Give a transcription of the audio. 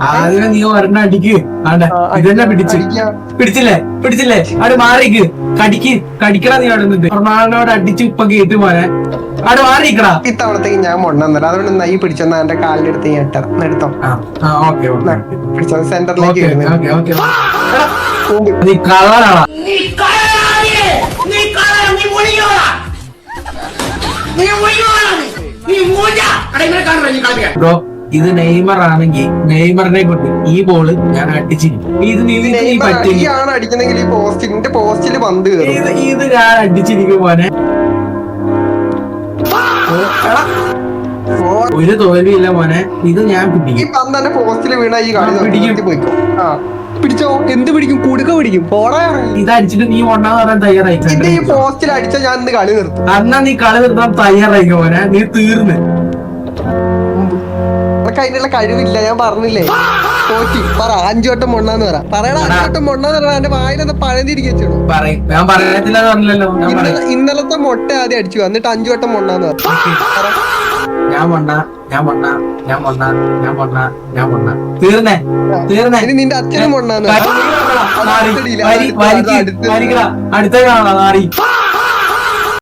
ആദ്യം നീ ഒരെണ്ണം അടിക്ക്. ആണ്ടെ ഇതെന്നെ പിടിച്ചില്ലേ അവിടെ മാറിക്ക്. കടിക്കടാ നീ അവിടെ നിന്നിട്ട് ഒരെണ്ണോട് അടിച്ച് ഇപ്പൊ കേട്ട് പോനെ അവിടെ മാറിക്കടാ. ഇത്തവണത്തേക്ക് ഞാൻ മൊണ്ണന്നല്ല, അതുകൊണ്ട് നൈ പിടിച്ചെന്നാ എന്റെ കാലിന്റെ അടുത്ത് ഞാൻ എടുത്തോ. പിടിച്ചോ സെന്ററിലേക്ക്. നീ കളറാണോ? ബ്രോ ഇത് നെയ്മർ ആണെങ്കിൽ നെയ്മറിനെ കൊണ്ട് ഈ ബോള് ഞാൻ അടിച്ചിരിക്കും. ഇത് അടിക്കുന്നെങ്കിൽ ഈ പോസ്റ്റിന്റെ പോസ്റ്റില് പന്ത് ഇത് ഞാൻ അടിച്ചിരിക്കും പോനെ. ഒരു തോൽവിയില്ല മോനെ, ഇത് ഞാൻ പിടിക്കും. ഈ പന്ത് തന്നെ പോസ്റ്റില് വീണ ഈ കളി പോയിക്കോ. പിടിച്ചോ. എന്ത് പിടിക്കും? കുടുക്ക പിടിക്കും. ഇത് അടിച്ചിട്ട് നീ ഒന്നാന്ന് പറയാൻ തയ്യാറായി. ഈ പോസ്റ്റിൽ അടിച്ച ഞാൻ ഇന്ന് കളി നിർത്തും. അന്നാ നീ കളി നിർത്താൻ തയ്യാറായിക്കോ മോനെ, നീ തീർന്ന്. അതിനുള്ള കഴിവില്ല, ഞാൻ പറഞ്ഞില്ലേ. തോറ്റി പറ 5 വട്ടം മൊണ്ണാന്ന് പറയണ. 5 വട്ടം മൊണ്ണാന്ന് പറഞ്ഞാൽ എന്റെ വായിലെന്താ പഴതിരിക്കോ. ഇന്നലത്തെ മുട്ട ആദ്യം അടിച്ചു, എന്നിട്ട് 5 വട്ടം മൊണ്ണാന്ന് പറ. ഇനി നിന്റെ അച്ഛനും മൊണ്ണാന്ന് അടുത്ത കാണാ നാറി.